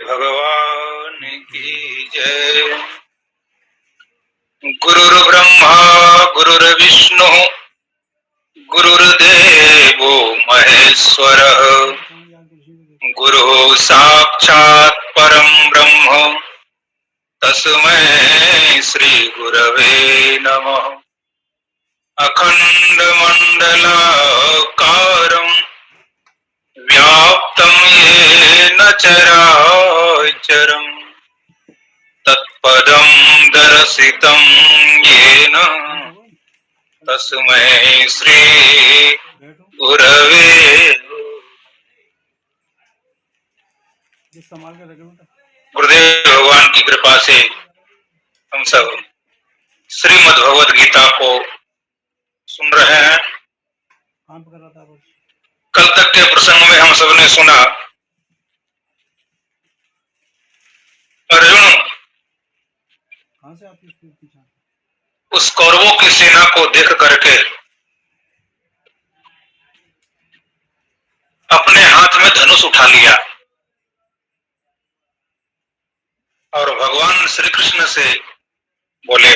भगवान की जय। गुरुर्ब्रह्मा गुरुर्विष्णु गुरुर्देवो महेश्वरः गुरु साक्षात् परं ब्रह्म तस्मै श्री गुरवे नमः। अखंड मंडलाकारं व्याप्तं येन चराचरं तत्पदं दर्शितं येन तस्मै श्री गुरवे। गुरुदेव भगवान की कृपा से हम सब श्रीमद् भगवद गीता को सुन रहे हैं। कल तक के प्रसंग में हम सब ने सुना अर्जुन उस कौरवों की सेना को देख करके अपने हाथ में धनुष उठा लिया और भगवान श्री कृष्ण से बोले,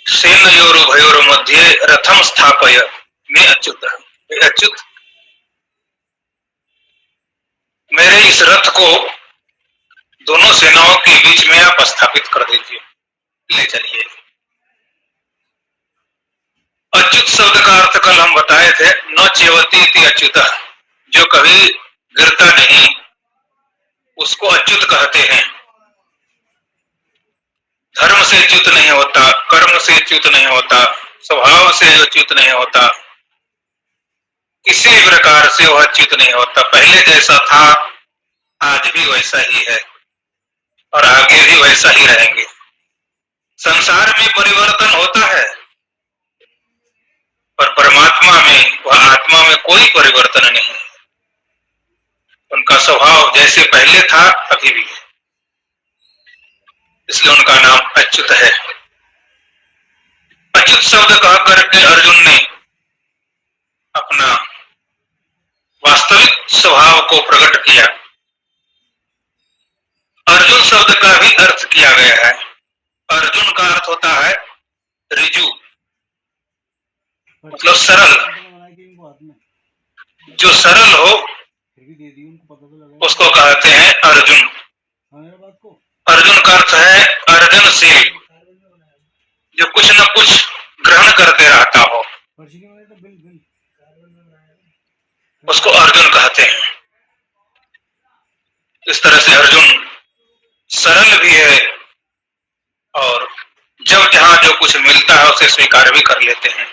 सेनयोरुभयोर मध्ये रथम स्थापय मैं अच्युत। अच्युत, मेरे इस रथ को दोनों सेनाओं के बीच में आप स्थापित कर दीजिए, ले चलिए। अच्युत शब्द का अर्थ कल हम बताए थे, न चेवती इति अच्युत, जो कभी गिरता नहीं उसको अच्युत कहते हैं। धर्म से च्युत नहीं होता, कर्म से च्युत नहीं होता, स्वभाव से च्युत नहीं होता, किसी प्रकार से वह च्युत नहीं होता। पहले जैसा था आज भी वैसा ही है और आगे भी वैसा ही रहेंगे। संसार में परिवर्तन होता है पर परमात्मा में, वह आत्मा में कोई परिवर्तन नहीं है। उनका स्वभाव जैसे पहले था अभी भी है, इसलिए उनका नाम अच्युत है। अच्युत शब्द कह करके अर्जुन ने अपना वास्तविक स्वभाव को प्रकट किया। अर्जुन शब्द का भी अर्थ किया गया है। अर्जुन का अर्थ होता है ऋजु, मतलब सरल। जो सरल हो उसको कहते हैं अर्जुन। अर्जुन का अर्थ है अर्जनशील, जो कुछ न कुछ ग्रहण करते रहता हो, उसको अर्जुन कहते हैं। इस तरह से अर्जुन सरल भी है और जब जहां जो कुछ मिलता है उसे स्वीकार भी कर लेते हैं,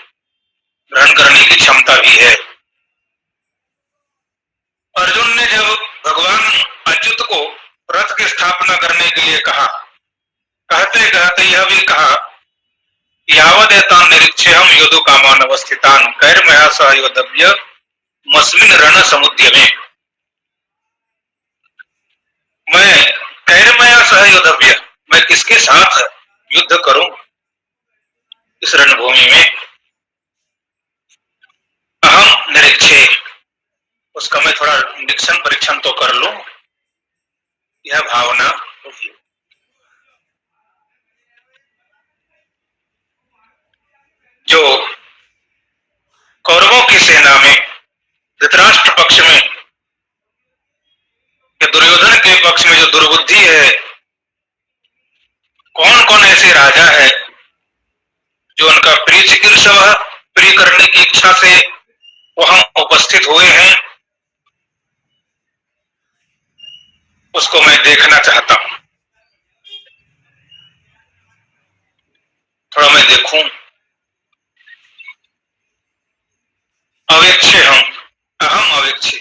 ग्रहण करने की क्षमता भी है। अर्जुन ने जब भगवान अच्युत को रथ की स्थापना करने के लिए कहा, कहते कहते यह भी कहा, यावदेतान् निरीक्ष्यहं योद्धुं कामान् अवस्थितान् कैर्मया सह योद्धव्य मस्मिन् रण समुद्यमे। मैं कैर्मया सह योद्धव्य, मैं किसके साथ युद्ध करूं इस रणभूमि में। अहम निरीक्षे, उसका मैं थोड़ा निरीक्षण परीक्षण तो कर लूं, यह भावना होगी। जो कौरवों की सेना में धृतराष्ट्र पक्ष में या दुर्योधन के पक्ष में जो दुर्बुद्धि है, कौन कौन ऐसे राजा है जो उनका प्रिय चिकित्सा प्रिय करने की इच्छा से वहां उपस्थित हुए हैं, उसको मैं देखना चाहता हूं। थोड़ा मैं देखूं। अवेक्षे हम, अहम अवेक्षे,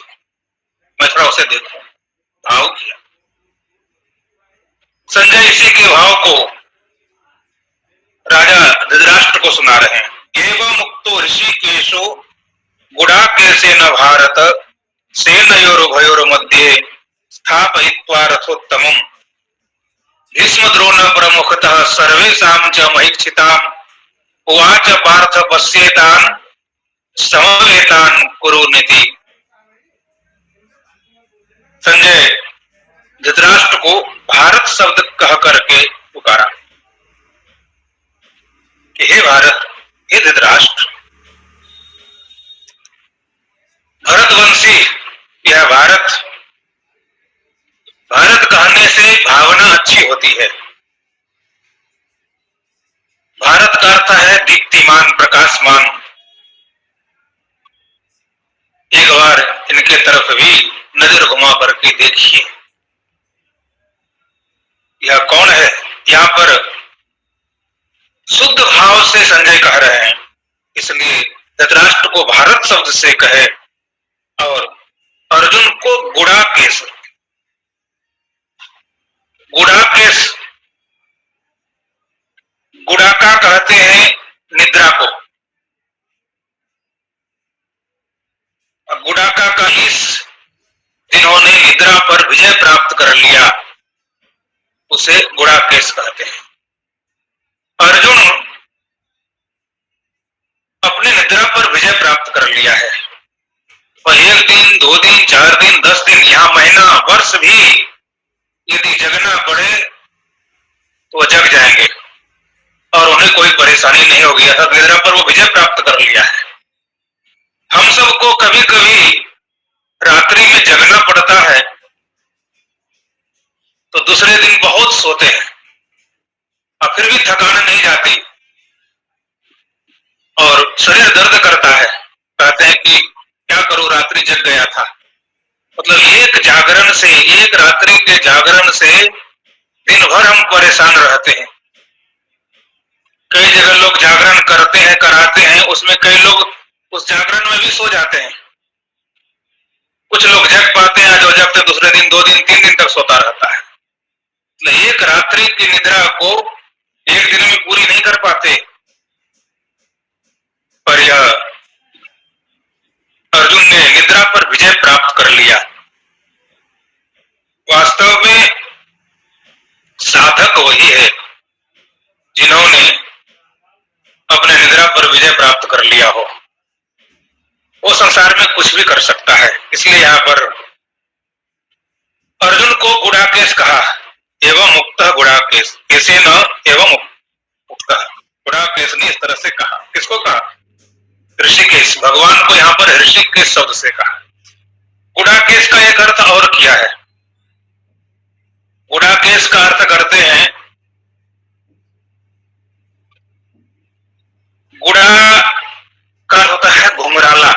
मैं थोड़ा उसे देखूं। भाव किया। संजय इसी के भाव को राजा धृतराष्ट्र को सुना रहे हैं। एवं मुक्तो ऋषिकेशो गुडाकेशेन भारत सेनयोरुभयोर मध्ये स्थापयित्वा रथोत्तमम् भीष्मद्रोण प्रमुखतः सर्वेषां च महीक्षिताम् उवाच पार्थ पश्येतान् समवेतान् कुरु नीति। संजय धृतराष्ट्र को भारत शब्द कह करके पुकारा कि हे भारत, हे धृतराष्ट्र, भरतवंशी यह भारत, भारत कहने से भावना अच्छी होती है। भारत का अर्थ है दीप्तिमान, प्रकाशमान। एक बार इनके तरफ भी नजर घुमा करके देखिए, यह कौन है। यहाँ पर शुद्ध भाव से संजय कह रहे हैं, इसलिए धृतराष्ट्र को भारत शब्द से कहे और अर्जुन को गुड़ाकेश। गुड़ाकेश, गुड़ाका कहते हैं निद्रा को। गुड़ाका का इस जिन्होंने निद्रा पर विजय प्राप्त कर लिया उसे गुड़ाकेश कहते हैं। अर्जुन अपने निद्रा पर विजय प्राप्त कर लिया है और 1 दिन 2 दिन 4 दिन 10 दिन, यहां महीना वर्ष भी यदि जगना पड़े तो वह जग जाएंगे और उन्हें कोई परेशानी नहीं होगी। अर्थात निद्रा पर वो विजय प्राप्त कर लिया है। हम सबको कभी कभी रात्रि में जगना पड़ता है तो दूसरे दिन बहुत सोते हैं और फिर भी थकान नहीं जाती और शरीर दर्द करता है। कहते हैं कि क्या करूं, रात्रि जग गया था। मतलब एक जागरण से, एक रात्रि के जागरण से दिन भर हम परेशान रहते हैं। कई जगह लोग जागरण करते हैं, कराते हैं, उसमें कई लोग उस जागरण में भी सो जाते हैं। कुछ लोग जग पाते हैं, जो जगते दूसरे दिन 2 दिन 3 दिन तक सोता रहता है। एक रात्रि की निद्रा को एक दिन में पूरी नहीं कर पाते। पर यह अर्जुन ने निद्रा पर विजय प्राप्त कर लिया। वास्तव में साधक वही है जिन्होंने अपने निद्रा पर विजय प्राप्त कर लिया हो। वो संसार में कुछ भी कर सकता है। इसलिए यहाँ पर अर्जुन को गुड़ाकेश कहा, एवं मुक्त गुड़ाकेश, कैसे न एवं मुक्त। गुड़ाकेश ने इस तरह से कहा। किसको कहा? ऋषिकेश। भगवान को यहाँ पर ऋषिकेश शब्द से कहा। गुड़ाकेश का एक अर्थ और किया है। गुड़ाकेश का अर्थ करते हैं, गुड़ा का अर्थ होता है घुंघराला,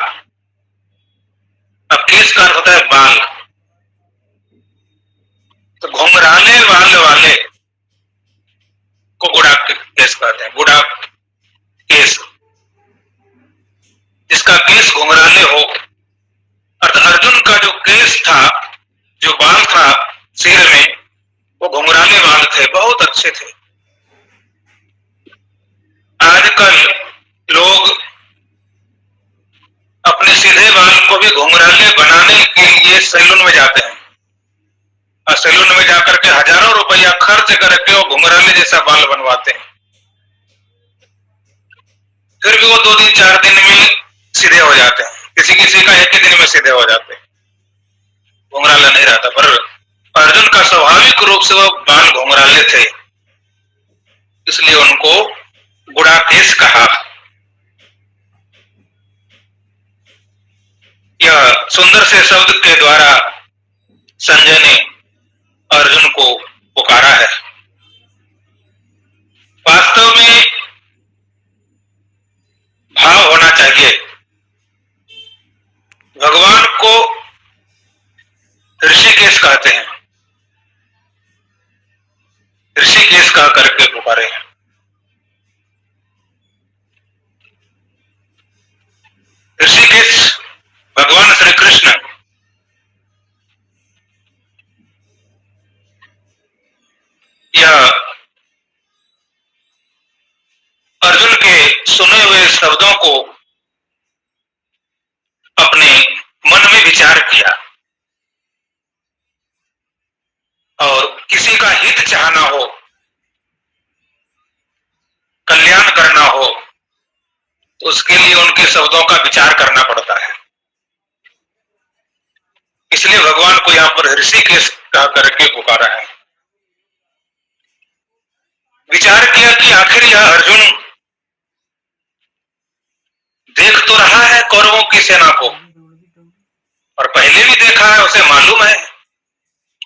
अब केश का अर्थ होता है बाल। तो घुंघराले बाल वाले को गुड़ा केश कहते हैं। गुड़ा केश, जिसका केश घुंघराले हो। अर्थात अर्जुन का जो केश था, जो बाल था सिर में, वो घुंघराले बाल थे, बहुत अच्छे थे। आजकल लोग अपने सीधे बाल को भी घुंघराले बनाने के लिए सैलून में जाते हैं और सैलून में जाकर के हजारों रुपया खर्च करके वो घुंघराले जैसा बाल बनवाते हैं। फिर भी वो 2 दिन 4 दिन में सीधे हो जाते हैं। किसी किसी का एक ही दिन में सीधे हो जाते हैं, घुंघराला नहीं रहता। पर अर्जुन का स्वाभाविक रूप से वो बाल घुंघराले थे, इसलिए उनको गुड़ाकेश कहा। यह सुंदर से शब्द के द्वारा संजय ने अर्जुन को पुकारा है। वास्तव में भाव होना चाहिए। भगवान को ऋषिकेश कहते हैं, ऋषिकेश कह करके पुकारे हैं। ऋषिकेश भगवान श्री कृष्ण यह अर्जुन के सुने हुए शब्दों को अपने मन में विचार किया और किसी का हित चाहना हो, कल्याण करना हो, तो उसके लिए उनके शब्दों का विचार करना पड़ता है। इसलिए भगवान को यहाँ पर ऋषिकेश कह करके पुकारा है। विचार किया कि आखिर यह अर्जुन देख तो रहा है कौरवों की सेना को, और पहले भी देखा है, उसे मालूम है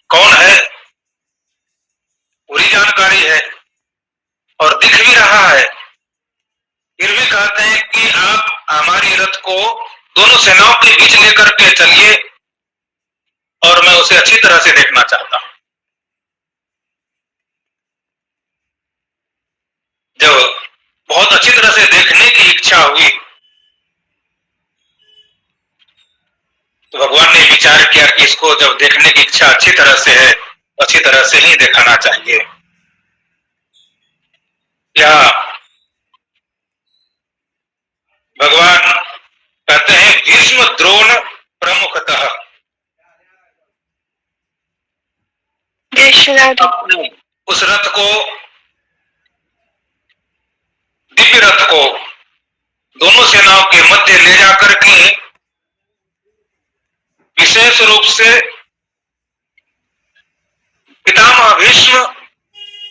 कौन है, पूरी जानकारी है और दिख भी रहा है। फिर भी कहते हैं कि आप हमारी रथ को दोनों सेनाओं के बीच लेकर के चलिए और मैं उसे अच्छी तरह से देखना चाहता हूं। जब बहुत अच्छी तरह से देखने की इच्छा हुई तो भगवान ने विचार किया कि इसको जब देखने की इच्छा अच्छी तरह से है, अच्छी तरह से ही दिखाना चाहिए। या भगवान कहते हैं भीष्म द्रोण प्रमुखतः उस रथ को, दिव्य रथ को दोनों सेनाओं के मध्य ले जाकर के विशेष रूप से पितामह भीष्म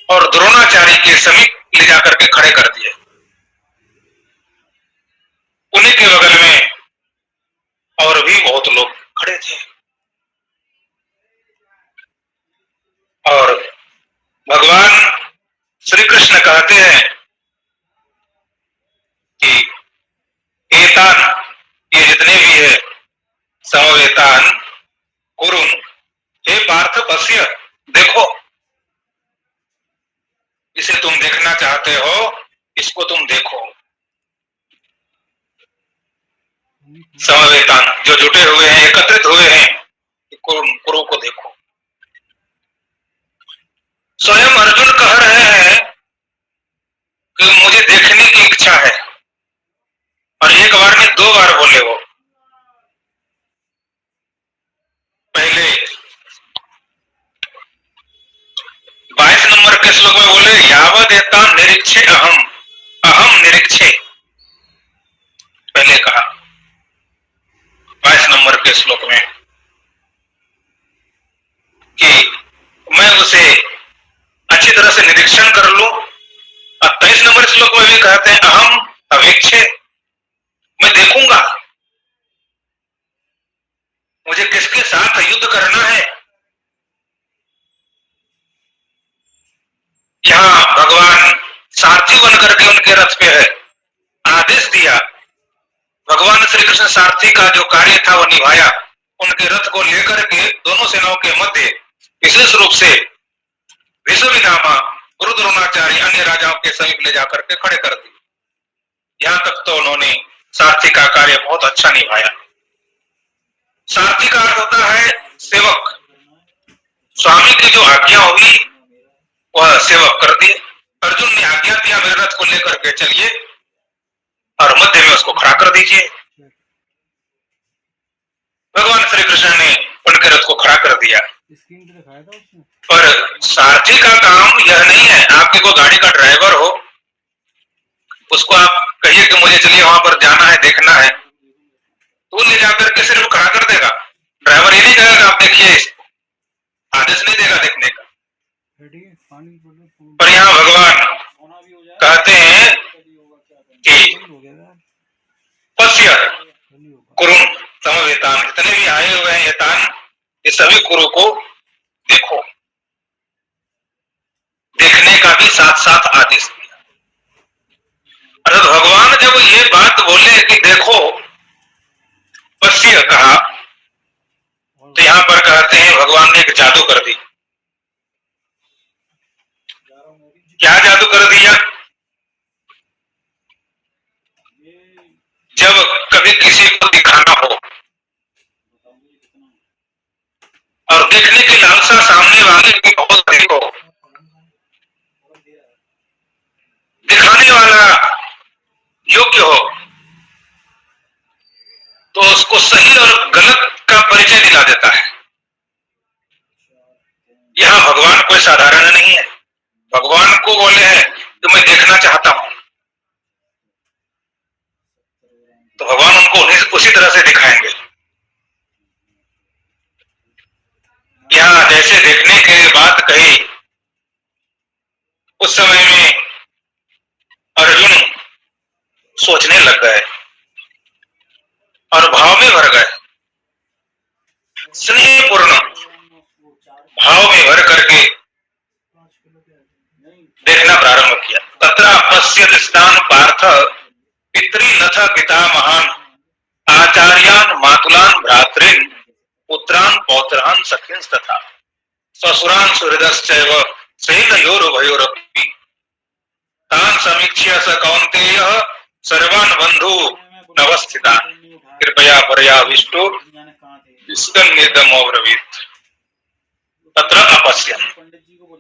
और द्रोणाचार्य के समीप ले जाकर के खड़े कर दिए। उन्हीं के बगल में और भी बहुत लोग खड़े थे और भगवान श्री कृष्ण कहते हैं कि एतान, ये जितने भी है, समवेतान कुरुन, हे पार्थ पश्य, देखो, इसे तुम देखना चाहते हो, इसको तुम देखो। समवेतान, जो जुटे हुए हैं, एकत्रित हुए हैं, कुरु को देखो। स्वयं अर्जुन कह रहे हैं कि मुझे देखने की इच्छा है, और एक बार नहीं 2 बार बोले वो। पहले 22 नंबर के श्लोक में बोले यावदेता निरीक्षे अहम, अहम निरीक्षे, पहले कहा 22 नंबर के श्लोक में कि मैं उसे अच्छी तरह से निरीक्षण कर लूं। और 23 नंबर श्लोक में भी कहते हैं अहम अवेक्षे, मैं देखूंगा मुझे किसके साथ युद्ध करना है। यहाँ भगवान सारथी बन करके उनके रथ पे है, आदेश दिया। भगवान श्री कृष्ण सारथी का जो कार्य था वो निभाया, उनके रथ को लेकर के दोनों सेनाओं के मध्य विशेष रूप से भीष्म पितामह, गुरु द्रोणाचार्य, अन्य राजाओं के समीप ले जाकर के खड़े कर दिए। यहां तक तो उन्होंने सारथी का कार्य बहुत अच्छा निभाया। सारथी का अर्थ होता है सेवक। स्वामी की जो आज्ञा हुई वह सेवक कर दिए। अर्जुन ने आज्ञा दिया मेरे रथ को लेकर के चलिए और मध्य में उसको खड़ा कर दीजिए। भगवान श्री कृष्ण ने उनके रथ को खड़ा कर दिया। पर सारथी का काम यह नहीं है, आपके को गाड़ी का ड्राइवर हो, उसको आप कहिए कि मुझे चलिए वहां पर जाना है, देखना है, तो ले जाकर के सिर्फ खड़ा कर देगा। ड्राइवर ये नहीं कहेगा आप देखिए, आदेश नहीं देगा देखने का। पर यहाँ भगवान कहते हैं कि पश्य कुरुन समवेतान, जितने भी आए हुए हैं येतान, ये सभी कुरु को देखो। देखने का भी साथ साथ आदेश दिया। अर्थात भगवान जब ये बात बोले कि देखो, पश्य कहा, तो यहां पर कहते हैं भगवान ने एक जादू कर दी। क्या जादू कर दिया? जब कभी किसी को दिखाना हो और देखने की लालसा सामने वाले की बहुत अधिक हो, दिखाने वाला योग्य हो, तो उसको सही और गलत का परिचय दिला देता है। यहां भगवान कोई साधारण नहीं है। भगवान को बोले हैं कि मैं देखना चाहता हूं, तो भगवान उनको उसी तरह से दिखाएंगे। उस समय में अर्जुन सोचने लग गए और भाव में भर गए, स्नेहपूर्ण भाव में भर करके देखना प्रारंभ किया। तत्र पश्यत स्थान पार्थ पितृनथ पितामहान् आचार्यान् मातुलान् भ्रातॄन् पुत्रान् पौत्रान् सखींस्तथा ससुरान् सुहृदश्चैव सेनयोरुभयोरपि तान् समीक्ष्य स कौन्तेयः सर्वान् बन्धू नवस्थितान् कृपया पर्याविष्टो विस्कन्निर्गम अब्रवीत्। तत्र अपश्यन्,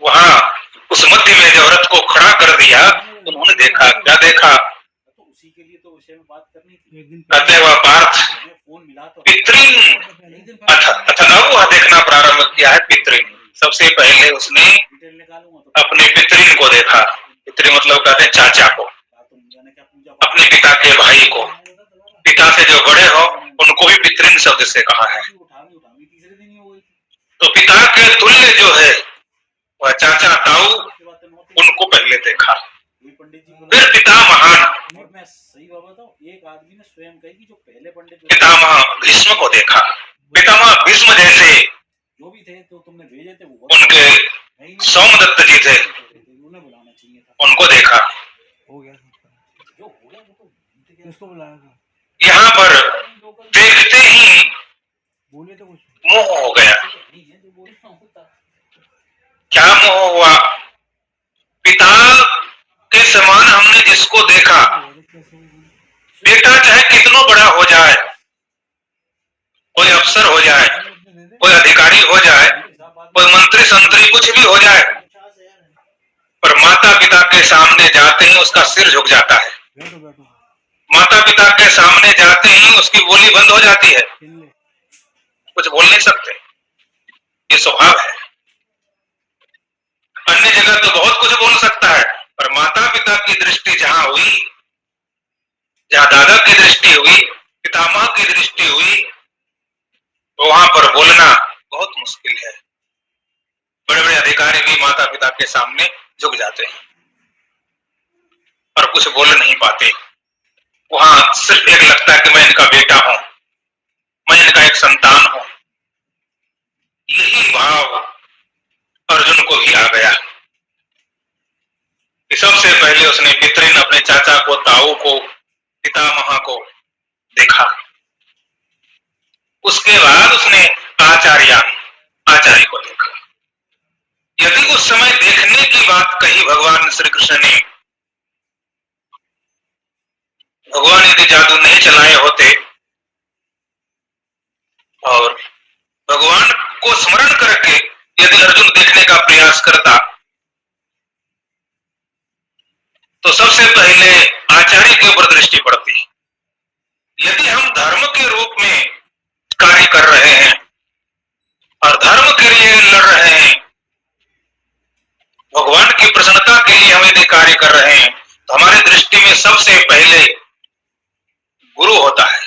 वहां उस मध्य में जो रथ को खड़ा कर दिया, उन्होंने देखा। क्या देखा? कहते वह पार्थ पितृन अथ अब वह देखना प्रारंभ किया है पितृन। सबसे पहले उसने अपने पितृन को देखा। पितृ मतलब कहते हैं चाचा को, अपने पिता के भाई को, पिता से जो बड़े हो उनको भी पितृन शब्द से कहा है। तो पिता के तुल्य जो है वह चाचा ताऊ, उनको पहले देखा। फिर पितामहान, पितामह भीष्म को देखा। पितामह भीष्म जैसे उनके सोमदत्त जी थे, उनको देखा। यहाँ पर देखते ही मोह हो गया। क्या मोह हुआ? पिता के समान हमने जिसको देखा, बेटा चाहे कितना बड़ा हो जाए, कोई अफसर हो जाए, कोई अधिकारी हो जाए, कोई मंत्री संतरी कुछ भी हो जाए, पर माता पिता के सामने जाते ही उसका सिर झुक जाता है। माता पिता के सामने जाते ही उसकी बोली बंद हो जाती है, कुछ बोल नहीं सकते। ये स्वभाव है। अन्य जगह तो बहुत कुछ बोल सकता है, पर माता पिता की दृष्टि जहां हुई, जहां दादा की दृष्टि हुई, पितामह की दृष्टि हुई, तो वहां पर बोलना बहुत मुश्किल है। बड़े बड़े अधिकारी भी माता पिता के सामने झुक जाते हैं और कुछ बोल नहीं पाते। वहां सिर्फ एक लगता है कि मैं इनका बेटा हूं, मैं इनका एक संतान हूं। यही भाव अर्जुन को भी आ गया कि सबसे पहले उसने पितृन, अपने चाचा को, ताऊ को, पितामह को देखा। उसके बाद उसने आचार्य को देखा। यदि उस समय देखने की बात कही भगवान श्री कृष्ण ने, भगवान यदि जादू नहीं चलाए होते और भगवान को स्मरण करके यदि अर्जुन देखने का प्रयास करता, तो सबसे पहले आचार्य के ऊपर दृष्टि पड़ती। यदि हम धर्म के रूप में कार्य कर रहे हैं और धर्म के लिए लड़ रहे हैं, भगवान की प्रसन्नता के लिए हम यदि कार्य कर रहे हैं, तो हमारी दृष्टि में सबसे पहले गुरु होता है।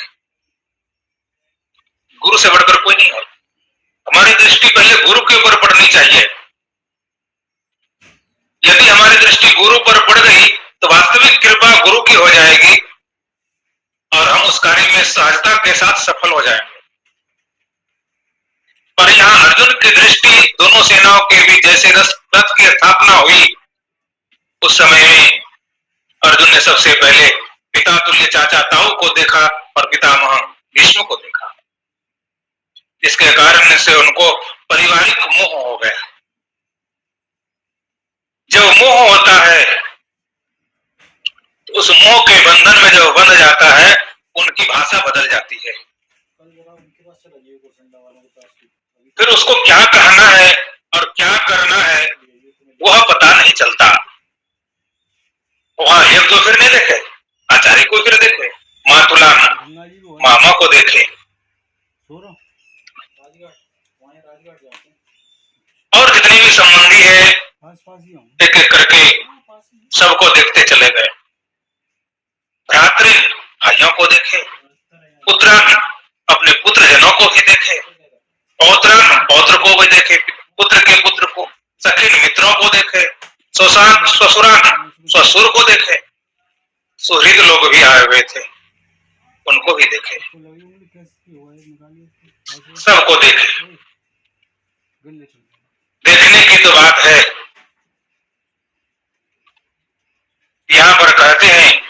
गुरु से बढ़कर कोई नहीं होता। हमारी दृष्टि पहले गुरु के ऊपर पड़नी चाहिए। यदि हमारी दृष्टि गुरु पर पड़ गई तो वास्तविक कृपा गुरु की हो जाएगी और हम उस कार्य में सहजता के साथ सफल हो जाएंगे। पर यहाँ अर्जुन की दृष्टि दोनों सेनाओं के बीच जैसे रथ की स्थापना हुई, उस समय में अर्जुन ने सबसे पहले पिता तुल्य चाचा ताऊ को देखा और पितामह भीष्म को देखा, जिसके कारण से उनको पारिवारिक मोह हो गया। जब मोह होता है तो उस मोह के बंधन में जब बंध जाता है, उनकी भाषा बदल जाती है। फिर उसको क्या कहना है और क्या करना है वह पता नहीं चलता। वहां एक दो फिर नहीं देखे, आचार्य को फिर देखे, मातुलान मामा को देखे, और जितने भी संबंधी है एक एक करके सबको देखते चले गए। भ्रातृ भाइयों को देखे, पुत्रान अपने पुत्र जनों को भी देखे, पौत्रान पौत्र को भी देखे, पुत्र के पुत्र को, सखीन मित्रों को देखे, ससुरान ससुर को देखे, सुहृद लोग भी आए हुए थे, उनको भी देखे, सबको देखे। देखने की तो बात है, यहाँ पर कहते हैं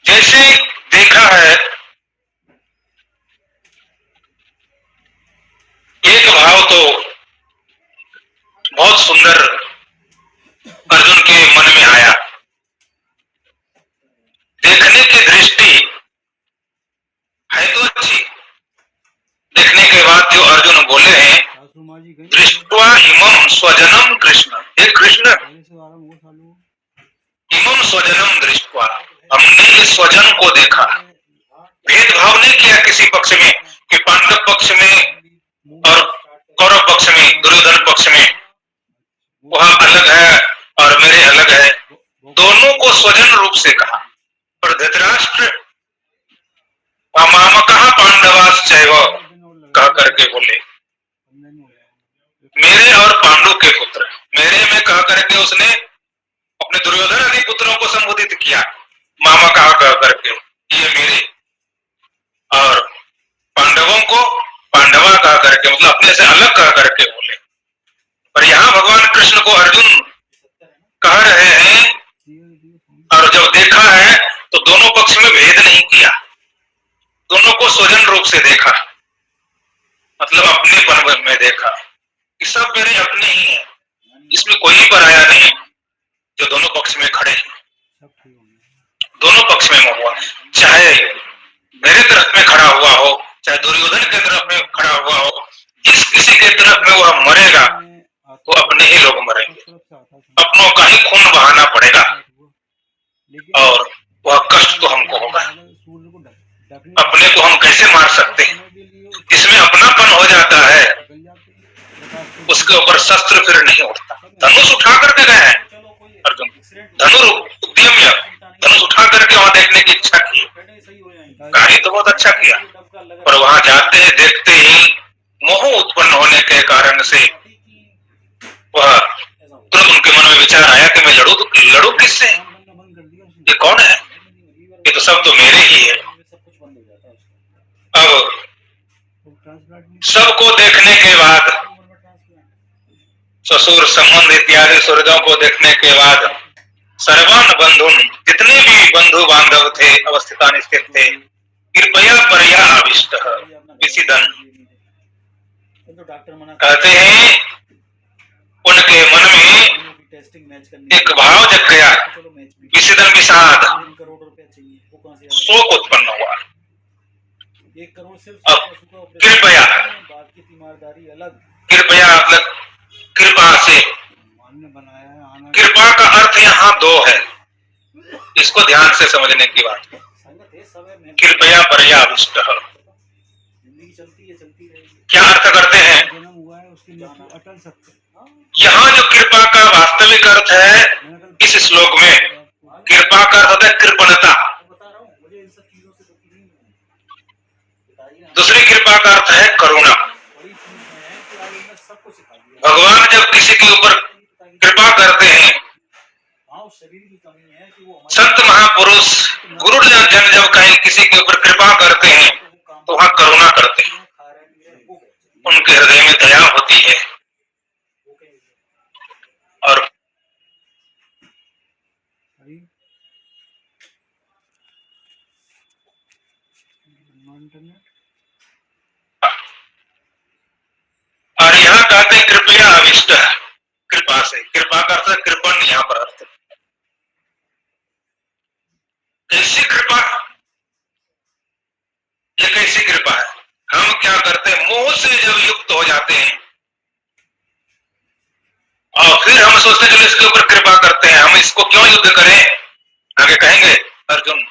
जैसे देखा है, एक भाव तो बहुत सुंदर अर्जुन के मन में आया। देखने की दृष्टि है तो अच्छी, देखने के बाद जो अर्जुन बोले हैं, दृष्टवा इमम स्वजनम कृष्ण, हे कृष्ण इमम स्वजनम दृष्टवा, हमने इस स्वजन को देखा। भेदभाव नहीं किया किसी पक्ष में कि पांडव पक्ष में और कौरव पक्ष में, दुर्योधन पक्ष में वह अलग है और मेरे अलग है, दोनों को स्वजन रूप से कहा। पर धृतराष्ट्र मामकः पांडवाश्चैव कह करके बोले, मेरे और पांडु के पुत्र, मेरे में कह करके उसने अपने दुर्योधन आदि पुत्रों को संबोधित किया, मामा कहा कह करके ये मेरे, और पांडवों को पांडवा कह करके, मतलब अपने से अलग कह करके बोले। पर यहाँ भगवान कृष्ण को अर्जुन कह रहे हैं, और जब देखा है तो दोनों पक्ष में भेद नहीं किया, दोनों को स्वजन रूप से देखा, मतलब अपनेपन में देखा कि सब मेरे अपने ही हैं, इसमें कोई पराया नहीं, जो दोनों पक्ष में खड़े हैं, दोनों पक्ष में हुआ, चाहे मेरे तरफ में खड़ा हुआ हो, चाहे दुर्योधन के तरफ में खड़ा हुआ हो, जिस किसी के तरफ में वह मरेगा तो अपने ही लोग मरेंगे, अपनों का ही खून बहाना पड़ेगा और वह कष्ट तो हमको होगा। अपने को हम कैसे मार सकते हैं? जिसमें अपनापन हो जाता है उसके ऊपर शस्त्र फिर नहीं उठता। धनुष उठा करके गए हैं अर्जुन, उद्यम धनुष उठा करके वहां देखने की इच्छा की, कार्य तो बहुत अच्छा किया, पर वहां जाते ही देखते ही मोह उत्पन्न होने के कारण से वह तुरंत उनके मन में विचार आया कि मैं लड़ू किससे, ये कौन है, ये तो सब तो मेरे ही है। अब सबको देखने के बाद, ससुर संबंध इत्यादि सुहृदों को देखने के बाद, सर्वान बंधुन, जितने भी बंधु बांधव थे अवस्थितान स्थित थे, कृपया परया आविष्ट विसिदन, कहते हैं उनके मन में एक भाव जग गया, विसिदन विषाद, शोक उत्पन्न हुआ। अब कृपया, कृपया मतलब कृपा से, कृपा का अर्थ यहाँ दो है, इसको ध्यान से समझने की बात है। कृपया परया आविष्ट, क्या अर्थ करते हैं? यहाँ जो कृपा का वास्तविक अर्थ है इस श्लोक में, कृपा का अर्थ है कृपणता, दूसरी कृपा का अर्थ है करुणा। भगवान जब किसी के ऊपर कृपा करते हैं, संत महापुरुष गुरुजन जब कहीं किसी के ऊपर कृपा करते हैं तो वहां करुणा करते हैं, उनके हृदय में दया होती है। और यहाँ कहते हैं कृपया आविष्ट, कृपा से, कृपा का अर्थ कृपण, यहाँ पर अर्थ कैसी कृपा, ये कैसी कृपा है? हम क्या करते हैं, मोह से जब युक्त हो जाते हैं और फिर हम सोचते हैं इसके ऊपर कृपा करते हैं, हम इसको क्यों युद्ध करें? आगे कहेंगे अर्जुन,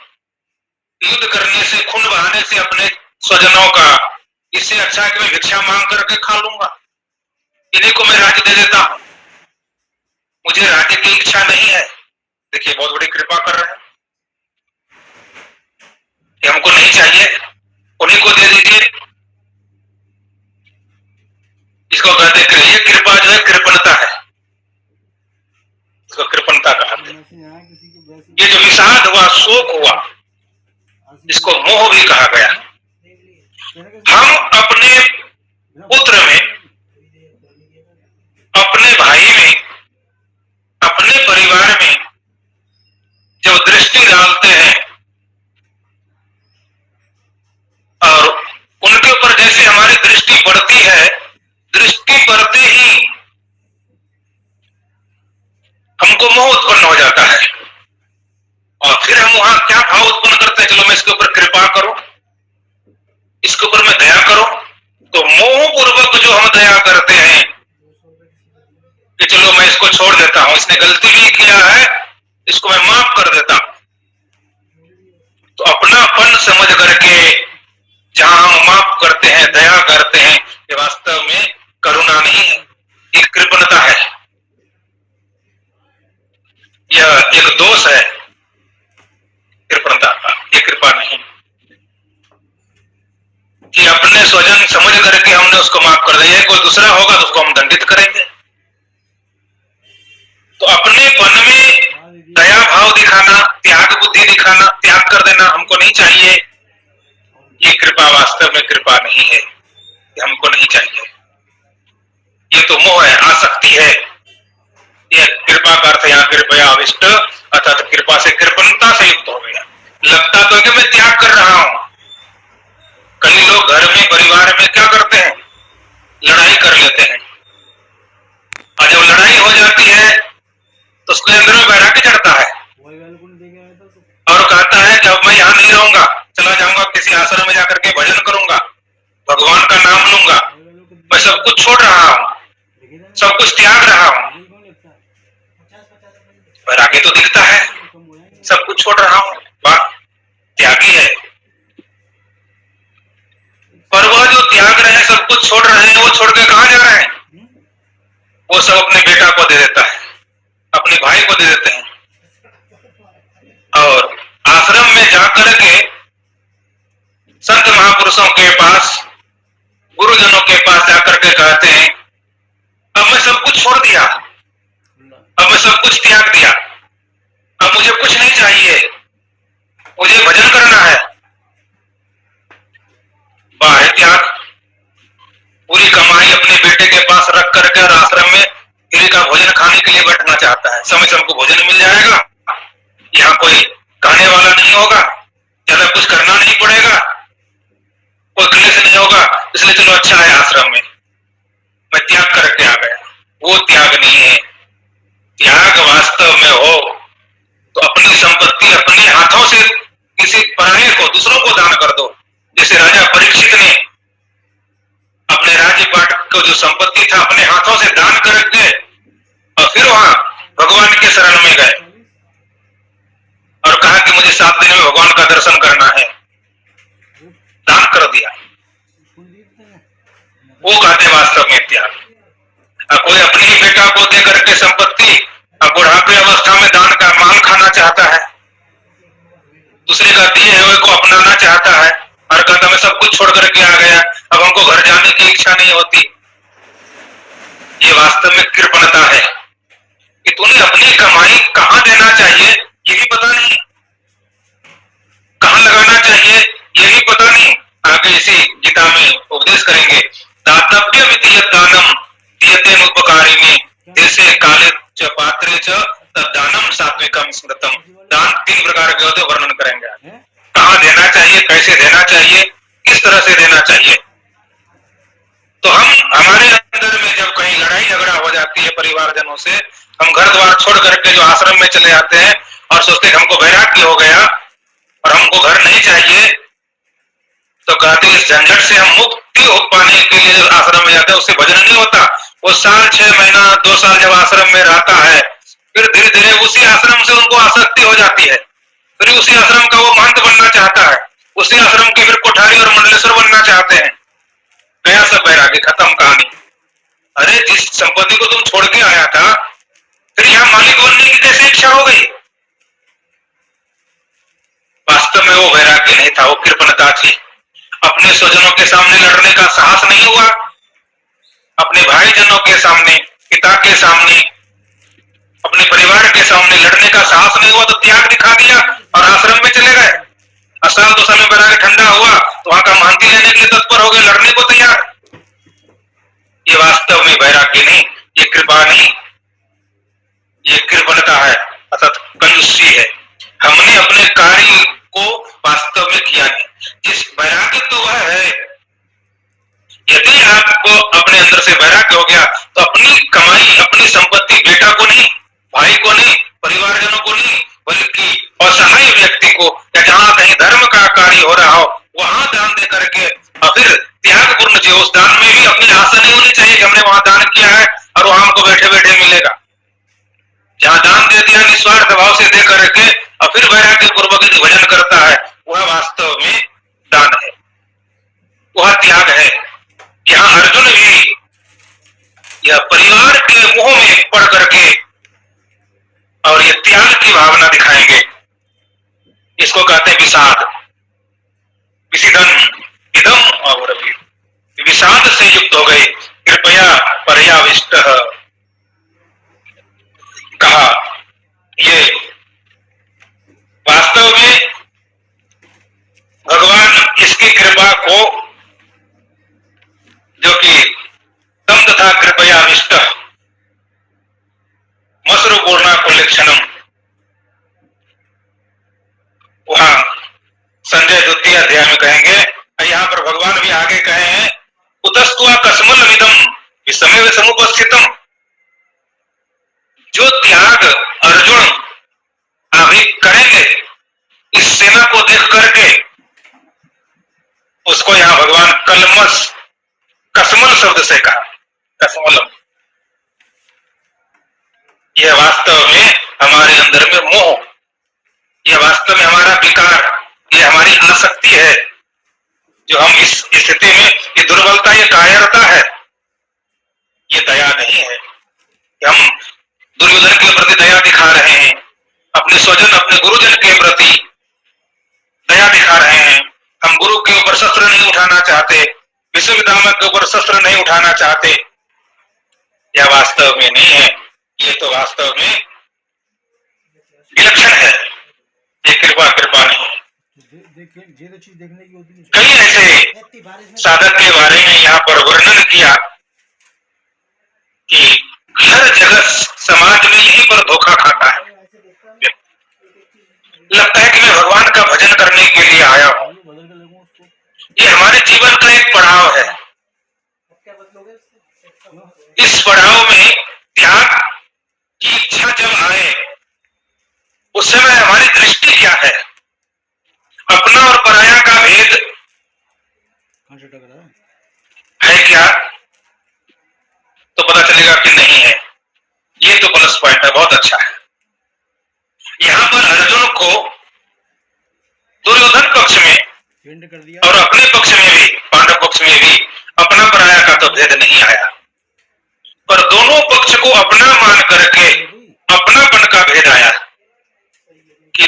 युद्ध करने से, खून बहाने से अपने स्वजनों का, इससे अच्छा है कि मैं भिक्षा मांग करके खा लूंगा, इन्हीं को मैं राज्य दे देता हूं, मुझे राज्य की इच्छा नहीं है। देखिए बहुत बड़ी कृपा कर रहे हैं कि हमको नहीं चाहिए, उन्हीं को दे दीजिए। इसको कहते हैं ये कृपा जो है ये जो विषाद हुआ, शोक हुआ, इसको मोह भी कहा गया। हम अपने पुत्र में, अपने भाई में, अपने परिवार में जब दृष्टि डालते हैं और उनके ऊपर जैसे हमारी दृष्टि बढ़ती है, दृष्टि बढ़ते ही हमको मोह उत्पन्न हो जाता है और फिर हम वहां क्या भाव उत्पन्न करते हैं, चलो मैं इसके ऊपर कृपा करूं, इसके ऊपर मैं दया करूं। तो मोह पूर्वक जो हम दया करते हैं कि चलो मैं इसको छोड़ देता हूं, इसने गलती भी किया है, इसको मैं माफ कर देता हूं। तो अपनापन समझ करके जहां हम माफ करते हैं, दया करते हैं, ये वास्तव में करुणा नहीं है, एक कृपणता है, यह एक दोष है कृपणता का, ये कृपा नहीं। कि अपने स्वजन समझ करके हमने उसको माफ कर दिया, कोई दूसरा होगा तो उसको हम दंडित करेंगे। तो अपनेपन में दया भाव दिखाना, त्याग बुद्धि दिखाना, त्याग कर देना हमको नहीं चाहिए, ये कृपा वास्तव में कृपा नहीं है, ये हमको नहीं चाहिए। ये तो मोह है, आसक्ति है। ये कृपा का अर्थ यहाँ कृपया आविष्ट अर्थात कृपा से कृपणता से युक्त हो गया। लगता तो है कि मैं त्याग कर रहा हूं। कई लोग घर में, परिवार में क्या करते हैं, लड़ाई कर लेते हैं और जब लड़ाई हो जाती है तो उसके अंदर में वैराग्य चढ़ता है और कहता है कि अब मैं यहाँ नहीं रहूंगा, चला जाऊंगा किसी आश्रम में जाकर के भजन करूंगा, भगवान का नाम लूंगा, मैं सब कुछ छोड़ रहा हूं, सब कुछ त्याग रहा हूं। वैराग्य तो दिखता है, सब कुछ छोड़ रहा हूं, वाह त्यागी है। पर वह जो त्याग रहे हैं, सब कुछ छोड़ रहे हैं, वो छोड़ के कहां जा रहे हैं? वो सब अपने बेटा को दे देता है, अपने भाई को दे देते हैं और आश्रम में जाकर के संत महापुरुषों के पास, गुरुजनों के पास जाकर के कहते हैं अब मैं सब कुछ छोड़ दिया, अब मैं सब कुछ त्याग दिया, अब मुझे कुछ नहीं चाहिए, मुझे भजन करना है। बाहर त्याग, पूरी कमाई अपने बेटे के पास रख करके और आश्रम में फ्री का भोजन खाने के लिए बैठना चाहता है। समय से हमको भोजन मिल जाएगा, यहाँ कोई कहने वाला नहीं होगा, ज्यादा कुछ करना नहीं पड़ेगा, कोई क्लेश नहीं होगा, इसलिए चलो अच्छा है आश्रम में, मैं त्याग करके आ गया। वो त्याग नहीं है। त्याग वास्तव में हो तो अपनी संपत्ति अपने हाथों से किसी पराये को, दूसरों को दान कर दो। जैसे राजा परीक्षित ने अपने राज्य पाट को जो संपत्ति था अपने हाथों से दान करके और फिर वहां भगवान के शरण में गए और कहा कि मुझे 7 दिन में भगवान का दर्शन करना है, दान कर दिया। वो कहते वास्तव में त्याग। कोई अपने ही बेटा को दे करके संपत्ति और बुढ़ापे अवस्था में दान का माल खाना चाहता है, दूसरे का दिए हुए को अपनाना चाहता है और कहता मैं सब कुछ छोड़ करके आ गया, अब हमको घर जाने की इच्छा नहीं होती। ये वास्तव में कृपणता है कि तूने अपनी कमाई कहां देना चाहिए ये भी पता नहीं, कहां लगाना चाहिए ये भी पता नहीं। आगे इसी गीता में उपदेश करेंगे, दातव्य वित्तीय दानम दियते उपकारिणी देशे काले च पात्रे च तद्दानम सात्विकम स्मृतम। दान 3 प्रकार के होते, वर्णन करेंगे। कहां देना चाहिए, कैसे देना चाहिए, किस तरह से देना चाहिए। तो हम हमारे अंदर में जब कहीं लड़ाई झगड़ा हो जाती है परिवारजनों से, हम घर द्वार छोड़ करके जो आश्रम में चले जाते हैं और सोचते हैं हमको वैराग्य हो गया और हमको घर नहीं चाहिए, तो कहते इस झंझट से हम मुक्ति हो पाने के लिए जो आश्रम में जाते हैं उससे भजन नहीं होता। वो साल 6 महीना 2 साल जब आश्रम में रहता है, फिर धीरे धीरे उसी आश्रम से उनको आसक्ति हो जाती है, फिर उसी आश्रम का वो महंत बनना चाहता है, उसी आश्रम के फिर कोठारी और मंडलेश्वर बनना चाहते हैं। गया सब वैराग्य, खत्म कहानी। अरे जिस संपत्ति को तुम छोड़ के आया था, फिर यहाँ मालिक बनने की कैसे इच्छा हो गई? वास्तव में वो वैराग्य नहीं था, वो कृपणता थी। अपने स्वजनों के सामने लड़ने का साहस नहीं हुआ, अपने भाईजनों के सामने, पिता के सामने अपने परिवार के सामने लड़ने का साहस नहीं हुआ तो त्याग दिखा दिया और आश्रम में चले गए। साल 2 साल में बैराग्य ठंडा हुआ तो वहां का महंती लेने के लिए तत्पर हो गए, लड़ने को तैयार। ये वास्तव में वैराग्य नहीं, ये कृपा नहीं, ये कृपणता है अर्थात कंजूसी है। हमने अपने कार्य को वास्तव में किया नहीं। इस वैराग्य तो वह है, यदि आपको अपने अंदर से वैराग्य हो गया तो अपनी कमाई, अपनी संपत्ति बेटा को नहीं, भाई को नहीं, परिवारजनों को नहीं, बल्कि असहाय व्यक्ति को, या जहां कहीं धर्म का कार्य हो रहा हो वहां दान दे करके, और फिर त्यागपूर्ण जो उस दान में भी अपनी आशा नहीं होनी चाहिए कि हमने वहां दान किया है और वहां हमको बैठे बैठे मिलेगा। जहां दान दे दिया निस्वार्थ भाव से दे करके और फिर वैराग्य पूर्वक यदि भजन करता है, वह वास्तव में दान है, वह त्याग है। यहाँ अर्जुन भी यह परिवार के मोह में पड़ करके और ये त्याग की भावना दिखाएंगे, इसको कहते हैं विषाद। विषिदन इदम और विषाद से युक्त हो गए, कृपया पर्याविष्ट कहा। ये वास्तव में भगवान इसकी कृपा को, जो कि तम तथा कृपया विष्ट मसरूपूर्णा कुल्लक्षणम, वहां संजय द्वितीय अध्याय में कहेंगे। यहाँ पर भगवान भी आगे कहे हैं, उतस्तुआ कसमल विदम विषमे समुपस्थितम। जो त्याग अर्जुन अभी करेंगे इस सेना को देख करके, उसको यहाँ भगवान कलमस कसमल शब्द से कहा, कसमलम। यह वास्तव में हमारे अंदर में मोह, यह वास्तव में हमारा विकार, यह हमारी आसक्ति है, जो हम इस स्थिति में, ये दुर्बलता, ये कायरता है, ये दया नहीं है कि हम दुर्योधन के प्रति दया दिखा रहे हैं, अपने स्वजन, अपने गुरुजन के प्रति दया दिखा रहे हैं। हम गुरु के ऊपर शस्त्र नहीं उठाना चाहते, विश्वविद्यालय के ऊपर शस्त्र नहीं उठाना चाहते, यह वास्तव में नहीं है। ये तो वास्तव में विलक्षण है, ये कृपा कृपा नहीं है। कई ऐसे साधक के बारे में यहाँ पर वर्णन किया कि हर जगह समाज में यहीं पर धोखा खाता है। लगता है कि मैं भगवान का भजन करने के लिए आया हूँ। ये हमारे जीवन का एक पड़ाव है। इस पड़ाव में त्याग की इच्छा जब आए, उस समय हमारी दृष्टि क्या है, अपना और पराया का भेद है क्या, तो पता चलेगा कि नहीं है। ये तो प्लस पॉइंट है, बहुत अच्छा है। यहाँ पर अर्जुन को दुर्योधन पक्ष में और अपने पक्ष में भी, पांडव पक्ष में भी अपना पराया का तो भेद नहीं आया, पर दोनों पक्ष को अपना मान करके अपनापन का भेद आया कि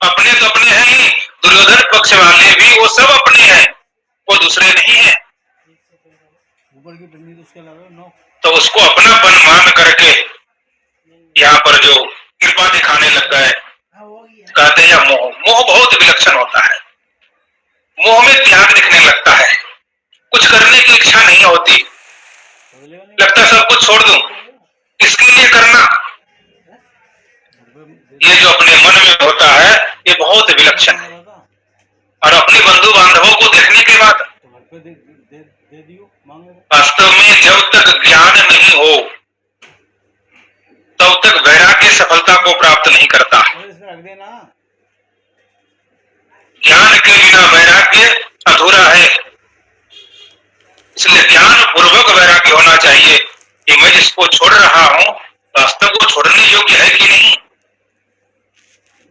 अपने तो अपने हैं ही, दुर्योधन पक्ष वाले भी वो सब अपने हैं, वो दूसरे नहीं है। तो उसको अपनापन मान करके यहाँ पर जो कृपा दिखाने लग गए, कहते हैं मोह। मोह बहुत विलक्षण होता है। मोह में त्याग दिखने लगता है, कुछ करने की इच्छा नहीं होती, लगता है सब कुछ छोड़ दूं, इसके लिए करना। ये जो अपने मन में होता है ये बहुत विलक्षण है। और अपने बंधु बांधवों को देखने के बाद वास्तव में जब तक ज्ञान नहीं हो तब तक वैराग्य सफलता को प्राप्त नहीं करता। ज्ञान के बिना वैराग्य अधूरा है। इसलिए ज्ञान पूर्वक वैराग्य होना चाहिए कि मैं जिसको छोड़ रहा हूं वास्तव को छोड़ने योग्य है कि नहीं,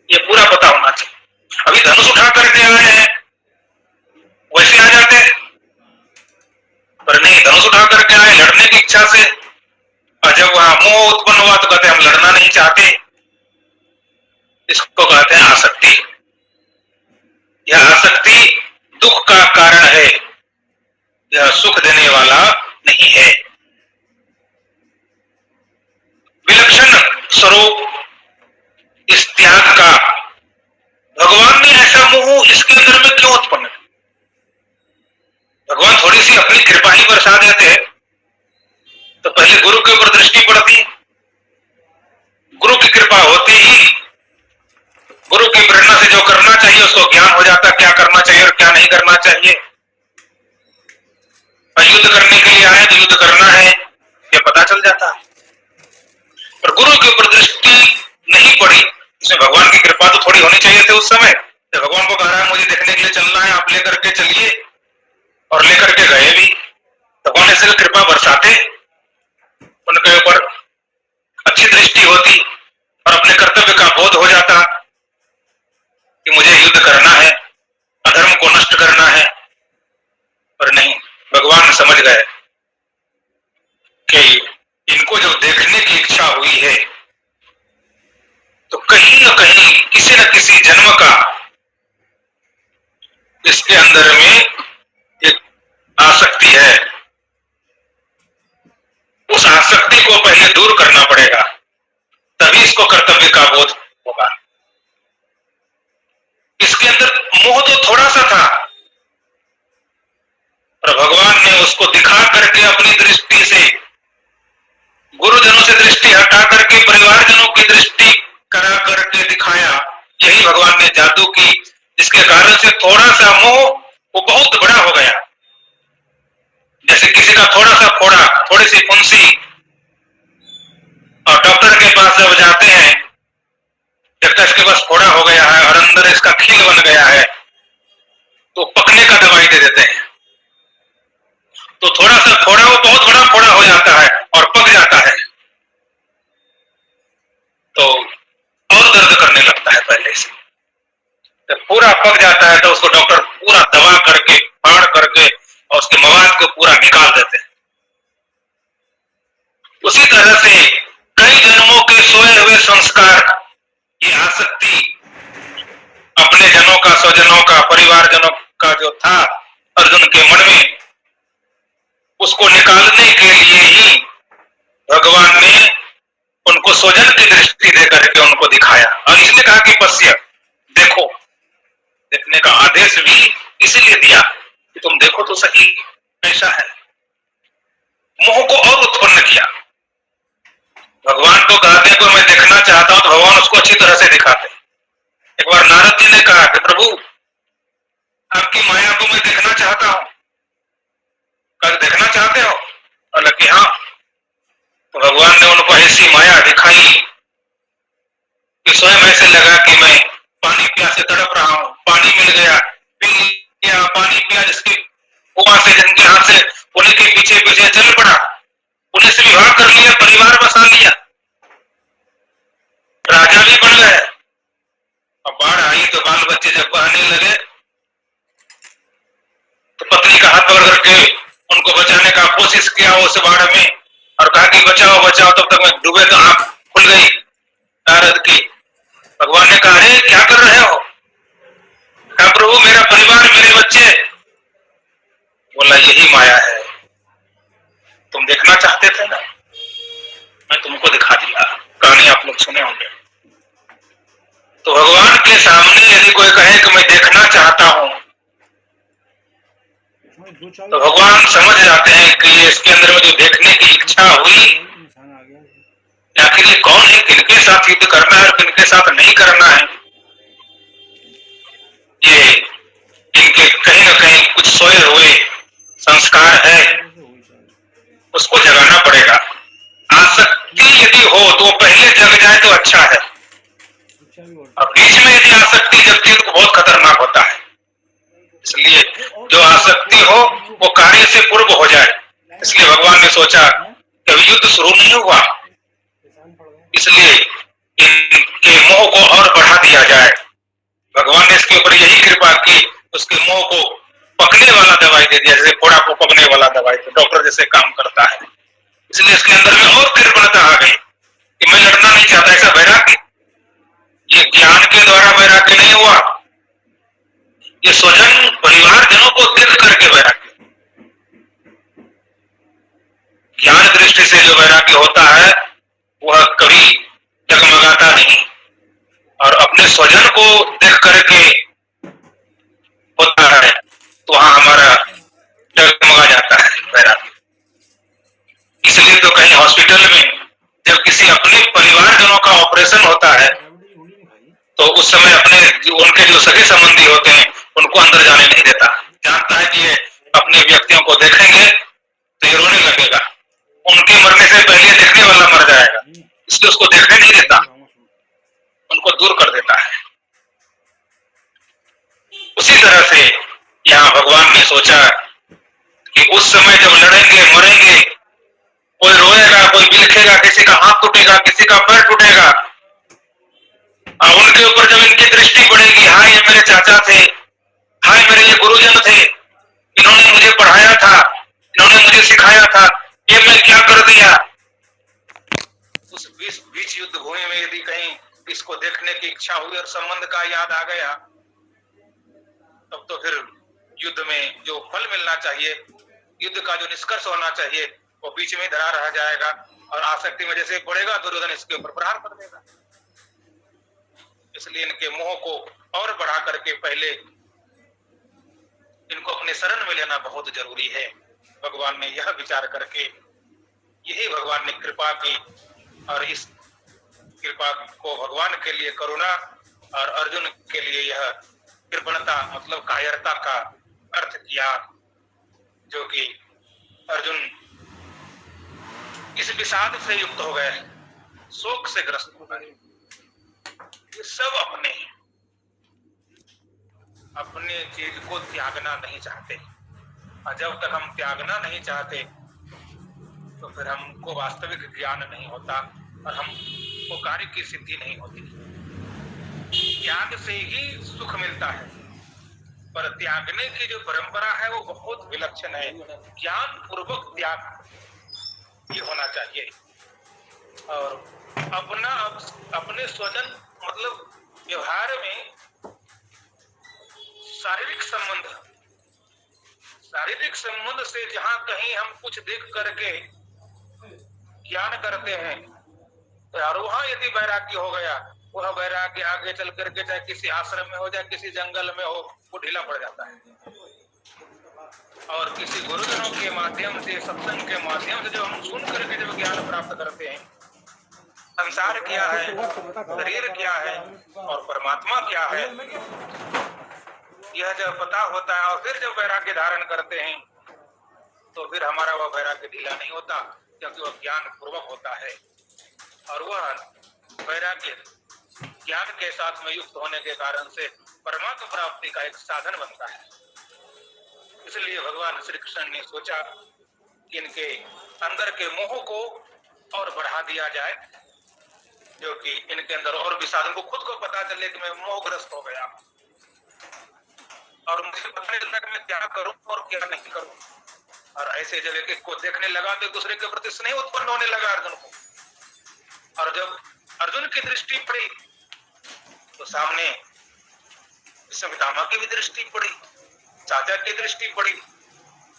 ये पूरा पता होना चाहिए। अभी धनुष उठा करके आए हैं, वैसे आ जाते, पर नहीं, धनुष उठा करके आए लड़ने की इच्छा से, और जब वहां मोह उत्पन्न हुआ तो कहते हम लड़ना नहीं चाहते। इसको कहते हैं आसक्ति। यह आसक्ति दुख का कारण है, यह सुख देने वाला नहीं है। विलक्षण स्वरूप अपनी कृपा ही बरसा देते हैं, तो पहले गुरु के ऊपर दृष्टि पड़ती, गुरु की कृपा होती ही गुरु की प्रेरणा से जो करना चाहिए उसको ज्ञान हो जाता, क्या करना चाहिए और क्या नहीं करना चाहिए। और युद्ध करने के लिए आए तो युद्ध करना है ये पता चल जाता है। पर गुरु के ऊपर दृष्टि नहीं पड़ी, इसमें भगवान की कृपा तो थोड़ी होनी चाहिए थी उस समय। जब भगवान को कह रहा है मुझे देखने के लिए चलना है, आप लेकर के चलिए, और लेकर के गए भी। भगवान ऐसे कृपा बरसाते, उनके ऊपर अच्छी दृष्टि होती और अपने कर्तव्य का बोध हो जाता कि मुझे युद्ध करना है, अधर्म को नष्ट करना है। पर नहीं, भगवान समझ गए कि इनको जब देखने की इच्छा हुई है तो कहीं न कहीं किसी न किसी जन्म का इसके अंदर में एक आसक्ति है। उस आसक्ति को पहले दूर करना पड़ेगा, तभी इसको कर्तव्य का बोध होगा। इसके अंदर मोह तो थोड़ा सा था, पर भगवान ने उसको दिखा करके अपनी दृष्टि से, गुरुजनों से दृष्टि हटा करके परिवारजनों की दृष्टि करा करके दिखाया। यही भगवान ने जादू की, जिसके कारण से थोड़ा सा मोह वो बहुत बड़ा हो गया। जैसे किसी का थोड़ा सा फोड़ा, थोड़ी सी फुंसी, और डॉक्टर के पास जब जाते हैं, डॉक्टर इसके पास फोड़ा हो गया है और अंदर इसका खील बन गया है, तो पकने का दवाई दे देते हैं। तो थोड़ा सा फोड़ा वो बहुत बड़ा फोड़ा हो जाता है और पक जाता है, तो और दर्द करने लगता है पहले से। जब पूरा पक जाता है तो उसको डॉक्टर पूरा दबा करके, फाड़ करके और उसके मवाद को पूरा निकाल देते हैं। उसी तरह से कई जन्मों के सोए हुए संस्कार, ये आसक्ति अपने जनों का, स्वजनों का, परिवारजनों का जो था अर्जुन के मन में, उसको निकालने के लिए ही भगवान ने उनको स्वजन की दृष्टि देकर के उनको दिखाया। और इसने कहा कि पश्य, देखो, देखने का आदेश भी इसीलिए दिया कि तुम देखो तो सही कैसा है। मोह को और उत्पन्न किया। भगवान को कहते को मैं देखना चाहता हूं तो भगवान उसको अच्छी तरह से दिखाते। एक बार नारद जी ने कहा कि प्रभु आपकी माया को मैं देखना चाहता हूं। कल देखना चाहते हो? बोला कि हाँ। तो भगवान ने उनको ऐसी माया दिखाई कि स्वयं ऐसे लगा कि मैं पानी प्यासे तड़प रहा हूं, पानी मिल गया, पी लिया, पानी पिया, जिसके कुआं से, जिनके हाथ से उन्हीं के पीछे पीछे चल पड़ा, उन्हें से विवाह कर लिया, परिवार बसा लिया, राजा भी बन गए। अब बाढ़ आई तो बाल बच्चे जब बहने लगे तो पत्नी का हाथ पकड़ करके उनको बचाने का कोशिश किया उस बाढ़ में, और कहा कि बचाओ बचाओ, तब तक मैं डूबे तो आंख खुल गई नारद की। भगवान ने कहा अरे क्या कर रहे हो? कहा प्रभु मेरा परिवार, मेरे बच्चे। बोला यही माया है, तुम देखना चाहते थे ना, मैं तुमको दिखा दिया। कहानी आप लोग सुने होंगे। तो भगवान के सामने यदि कोई कहे कि मैं देखना चाहता हूं, तो भगवान समझ जाते हैं कि इसके अंदर में जो देखने की इच्छा हुई, आखिर ये कौन है, किनके साथ युद्ध करना है और किनके साथ नहीं करना है। ये इनके कहीं न कहीं कुछ सोए हुए संस्कार है, उसको जगाना पड़ेगा। आसक्ति यदि हो तो पहले जग जाए तो अच्छा है, और बीच में यदि आसक्ति जगती है तो बहुत खतरनाक होता है। इसलिए जो आसक्ति हो वो कार्य से पूर्व हो जाए। इसलिए भगवान ने सोचा कि अभी युद्ध शुरू नहीं हुआ, इसलिए इनके मोह को और बढ़ा दिया जाए। भगवान ने इसके ऊपर यही कृपा की, उसके मोह को पकने वाला दवाई दे दिया, जैसे फोड़ा को पकने वाला दवाई तो डॉक्टर जैसे काम करता है। इसलिए इसके अंदर में और कृपणता आ गई कि मैं लड़ना नहीं चाहता। ऐसा वैराग्य, ये ज्ञान के द्वारा वैराग्य नहीं हुआ, ये स्वजन परिवारजनों को देख करके वैराग्य। ज्ञान दृष्टि से जो वैराग्य होता है वह कभी जगमगाता नहीं, और अपने स्वजन को देख करके होता है तो वहां हमारा जगमगा जाता है। समय उनके जो सगे संबंधी होते हैं उनको अंदर जाने नहीं देता। जानता है कि ये अपने व्यक्तियों को देखेंगे तो ये रोने लगेगा, उनके मरने से पहले देखने वाला मर जाएगा, इसलिए उसको देखने नहीं देता, उनको दूर कर देता है। उसी तरह से यहाँ भगवान ने सोचा कि उस समय जब लड़ेंगे मरेंगे, कोई रोएगा, कोई बिलखेगा, किसी का हाथ टूटेगा, किसी का पैर टूटेगा, और उनके ऊपर जब इनकी दृष्टि पड़ेगी, हाँ ये मेरे चाचा थे, हाँ मेरे ये गुरुजन थे, इन्होंने मुझे पढ़ाया था, इन्होंने मुझे सिखाया था, ये मैं क्या कर दिया। उस बीच युद्ध भूमि में यदि कहीं इसको देखने की इच्छा हुई और संबंध का याद आ गया, तब तो फिर युद्ध में जो फल मिलना चाहिए, युद्ध का जो निष्कर्ष होना चाहिए, वो बीच में धरा रह जाएगा और आसक्ति में जैसे पड़ेगा दुर्योधन इसके ऊपर प्रहार कर देगा। इसलिए इनके मोह को और बढ़ा करके पहले इनको अपने शरण में लेना बहुत जरूरी है। भगवान ने यह विचार करके यही भगवान ने कृपा की, और इस कृपा को भगवान के लिए करुणा और अर्जुन के लिए यह कृपणता मतलब कायरता का अर्थ किया, जो कि अर्जुन इस विषाद से युक्त हो गए, शोक से ग्रस्त हो गए। ये सब अपने चीज को त्यागना नहीं चाहते, और जब तक हम त्यागना नहीं चाहते तो फिर हमको वास्तविक ज्ञान नहीं होता और हमको कार्य की सिद्धि नहीं होती। त्याग से ही सुख मिलता है, पर त्यागने की जो परंपरा है वो बहुत विलक्षण है। ज्ञान पूर्वक त्याग ये होना चाहिए, और अपने स्वजन मतलब व्यवहार में शारीरिक संबंध से जहां कहीं हम कुछ देख करके ज्ञान करते हैं, और वहां यदि वैराग्य हो गया, वह वैराग्य आगे चल करके चाहे किसी आश्रम में हो जाए किसी जंगल में हो, वो ढीला पड़ जाता है। और किसी गुरुजनों के माध्यम से, सत्संग के माध्यम से जब हम सुन करके जब ज्ञान प्राप्त करते हैं, संसार क्या है, शरीर क्या है और परमात्मा क्या है, यह जब पता होता है और फिर जब वैराग्य धारण करते हैं, तो फिर हमारा वह वैराग्य ढीला नहीं होता, क्योंकि वह ज्ञान पूर्वक होता है, और वह वैराग्य ज्ञान के साथ में युक्त होने के कारण से परमात्मा प्राप्ति का एक साधन बनता है। इसलिए भगवान श्री कृष्ण ने सोचा कि इनके अंदर के मोह को और बढ़ा दिया जाए, जो कि इनके अंदर और भी साधन को खुद को पता चले कि मैं मोहग्रस्त हो गया और मुझे पता नहीं चलता कि मैं क्या करूं और क्या नहीं करूं। और ऐसे जब एक को देखने लगा तो दूसरे के प्रति स्नेह उत्पन्न होने लगा अर्जुन को, और जब अर्जुन की दृष्टि पड़ी तो सामने पितामह की भी दृष्टि पड़ी, चाचा की दृष्टि पड़ी,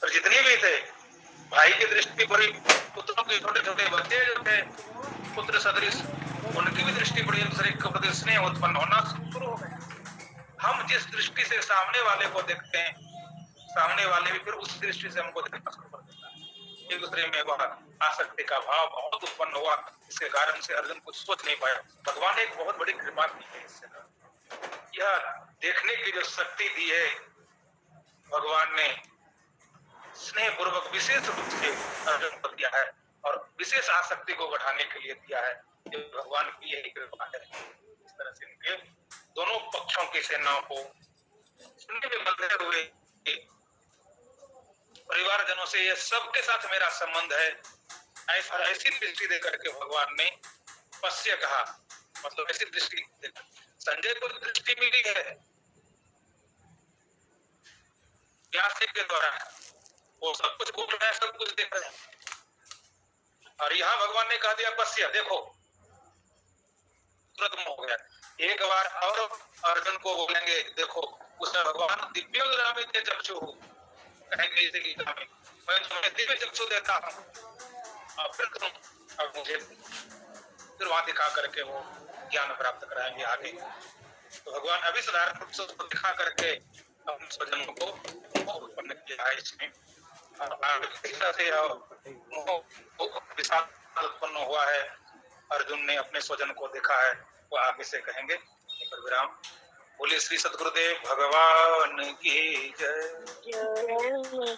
और जितने भी थे भाई की दृष्टि पड़ी, पुत्रों के छोटे छोटे बच्चे जो थे पुत्र सदृश, उनकी भी दृष्टि पड़ी, दूसरे के प्रति स्नेह उत्पन्न होना शुरू हो गया। हम जिस दृष्टि से सामने वाले को देखते हैं, सामने वाले भी फिर उस दृष्टि से हमको देखना शुरू कर देता है। एक दूसरे में वह आसक्ति का भाव बहुत उत्पन्न हुआ, इसके कारण से अर्जुन कुछ सोच नहीं पाया। भगवान ने एक बहुत बड़ी कृपा की है, इससे यह देखने की जो शक्ति दी है, भगवान ने स्नेह पूर्वक विशेष रूप से अर्जुन को दिया है और विशेष आसक्ति को बढ़ाने के लिए दिया है। ये भगवान की यही कृपा है। इस तरह से इनके दोनों पक्षों की सेनाओं को सुनने में बंधे हुए परिवारजनों से ये सबके साथ मेरा संबंध है, ऐसी दृष्टि देकर के भगवान ने पश्य कहा, मतलब ऐसी दृष्टि देकर संजय को दृष्टि मिली है व्यास के द्वारा, वो सब कुछ बोल रहा है, सब कुछ देख रहे हैं, और यहाँ भगवान ने कह दिया पश्य देखो, तुरंत हो गया। एक बार और अर्जुन को बोलेंगे देखो, उसमें भगवान दिव्य चक्षु कहेंगे इसे गीता में, मैं तुम्हें दिव्य चक्षु देता हूँ और फिर तुम अब मुझे फिर वहां दिखा करके वो ज्ञान प्राप्त कराएंगे आगे। तो भगवान अभी साधारण रूप से उसको दिखा करके अपने स्वजनों को उत्पन्न किया है इसमें, और से विषाद उत्पन्न हुआ है। अर्जुन ने अपने स्वजन को देखा है, वो आगे से कहेंगे। पर विराम। बोलिए श्री सद्गुरुदेव भगवान की जय। जय